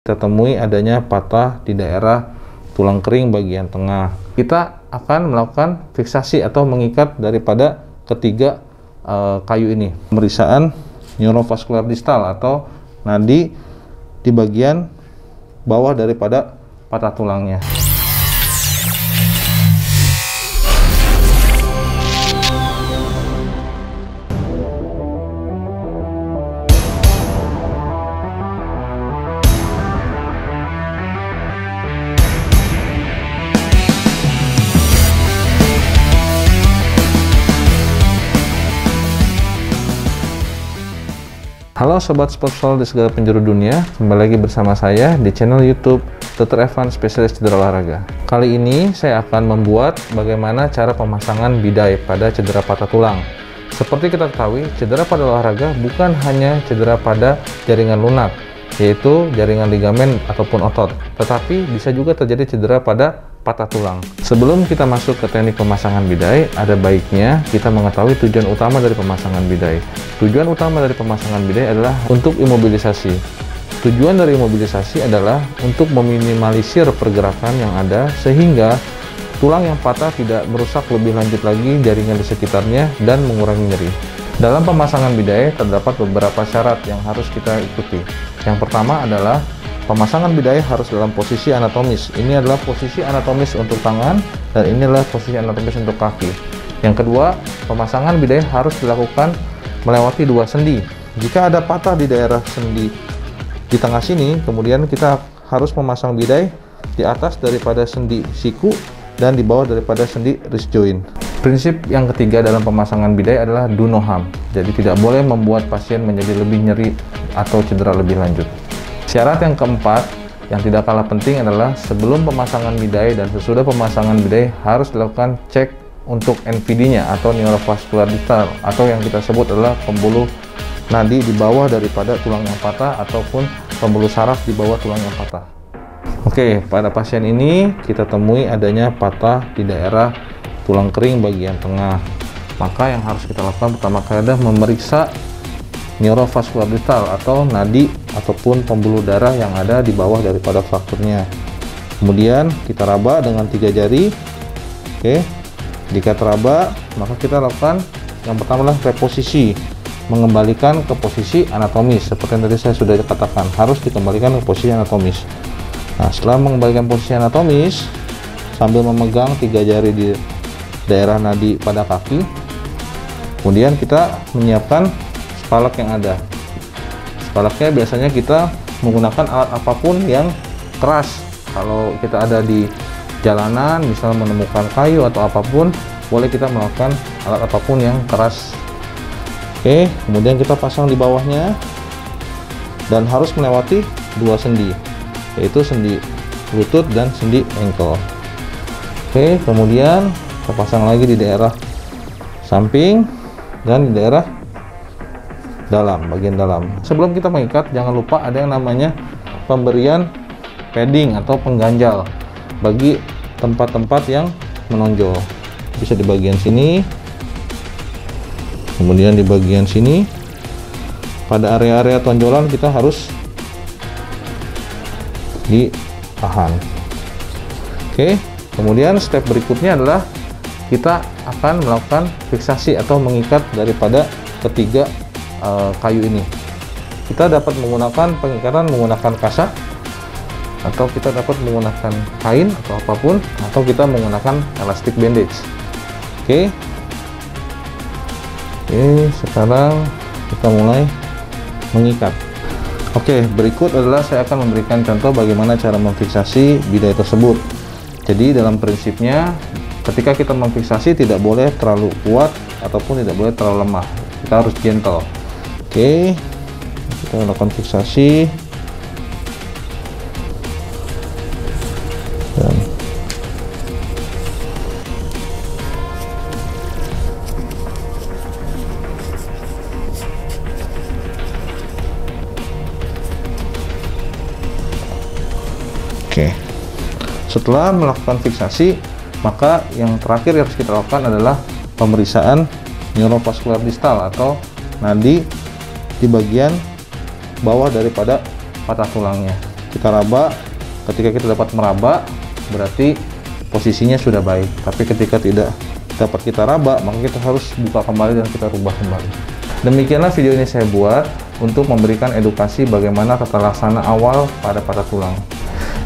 kita temui adanya patah di daerah tulang kering bagian tengah. Kita akan melakukan fiksasi atau mengikat daripada ketiga kayu ini. Pemeriksaan neurovaskular distal atau nadi di bagian bawah daripada patah tulangnya. Halo Sobat Sportsoul di segala penjuru dunia, kembali lagi bersama saya di channel YouTube Dr. Evan Spesialis Cedera Olahraga. Kali ini saya akan membuat bagaimana cara pemasangan bidai pada cedera patah tulang. Seperti kita ketahui, cedera pada olahraga bukan hanya cedera pada jaringan lunak, yaitu jaringan ligamen ataupun otot, tetapi bisa juga terjadi cedera pada patah tulang. Sebelum kita masuk ke teknik pemasangan bidai, ada baiknya kita mengetahui tujuan utama dari pemasangan bidai. Tujuan utama dari pemasangan bidai adalah untuk imobilisasi. Tujuan dari imobilisasi adalah untuk meminimalisir pergerakan yang ada sehingga tulang yang patah tidak merusak lebih lanjut lagi jaringan di sekitarnya dan mengurangi nyeri. Dalam pemasangan bidai terdapat beberapa syarat yang harus kita ikuti. Yang pertama adalah pemasangan bidai harus dalam posisi anatomis. Ini adalah posisi anatomis untuk tangan dan ini adalah posisi anatomis untuk kaki. Yang kedua, pemasangan bidai harus dilakukan melewati dua sendi. Jika ada patah di daerah sendi di tengah sini, kemudian kita harus memasang bidai di atas daripada sendi siku dan di bawah daripada sendi wrist joint. Prinsip yang ketiga dalam pemasangan bidai adalah do no harm. Jadi tidak boleh membuat pasien menjadi lebih nyeri atau cedera lebih lanjut. Syarat yang keempat yang tidak kalah penting adalah sebelum pemasangan bidai dan sesudah pemasangan bidai harus dilakukan cek untuk NVD-nya atau neurovaskular distal atau yang kita sebut adalah pembuluh nadi di bawah daripada tulang yang patah ataupun pembuluh saraf di bawah tulang yang patah. Oke, pada pasien ini kita temui adanya patah di daerah tulang kering bagian tengah. Maka yang harus kita lakukan pertama kali adalah memeriksa neurovaskular distal atau nadi ataupun pembuluh darah yang ada di bawah daripada frakturnya. Kemudian kita raba dengan 3 jari. Oke, jika teraba maka kita lakukan yang pertama adalah reposisi, mengembalikan ke posisi anatomis. Seperti yang tadi saya sudah katakan, harus dikembalikan ke posisi anatomis. Nah, setelah mengembalikan posisi anatomis sambil memegang 3 jari di daerah nadi pada kaki, kemudian kita menyiapkan spalak yang ada. Spalaknya biasanya kita menggunakan alat apapun yang keras. Kalau kita ada di jalanan, misalnya menemukan kayu atau apapun, boleh kita melakukan alat apapun yang keras. Oke, kemudian kita pasang di bawahnya dan harus melewati dua sendi, yaitu sendi lutut dan sendi ankle. Oke, kemudian kita pasang lagi di daerah samping dan di daerah dalam, bagian dalam. Sebelum kita mengikat, jangan lupa ada yang namanya pemberian padding atau pengganjal bagi tempat-tempat yang menonjol. Bisa di bagian sini, kemudian di bagian sini. Pada area-area tonjolan kita harus ditahan. Oke, kemudian step berikutnya adalah kita akan melakukan fiksasi atau mengikat daripada ketiga kayu ini. Kita dapat menggunakan pengikatan menggunakan kasak, atau kita dapat menggunakan kain atau apapun, atau kita menggunakan elastic bandage. Oke, sekarang kita mulai mengikat. Oke, berikut adalah saya akan memberikan contoh bagaimana cara memfiksasi bidai tersebut. Jadi dalam prinsipnya ketika kita memfiksasi tidak boleh terlalu kuat ataupun tidak boleh terlalu lemah. Kita harus gentle. Oke, kita lakukan fiksasi dan oke. Setelah melakukan fiksasi, maka yang terakhir yang harus kita lakukan adalah pemeriksaan neurovaskular distal atau nadi di bagian bawah daripada patah tulangnya. Kita raba. Ketika kita dapat meraba, berarti posisinya sudah baik. Tapi ketika tidak dapat kita raba, maka kita harus buka kembali dan kita rubah kembali. Demikianlah video ini saya buat untuk memberikan edukasi bagaimana tata laksana awal pada patah tulang.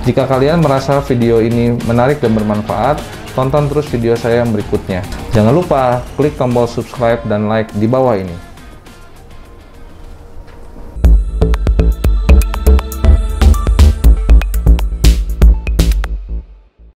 Jika kalian merasa video ini menarik dan bermanfaat, tonton terus video saya yang berikutnya. Jangan lupa klik tombol subscribe dan like di bawah ini.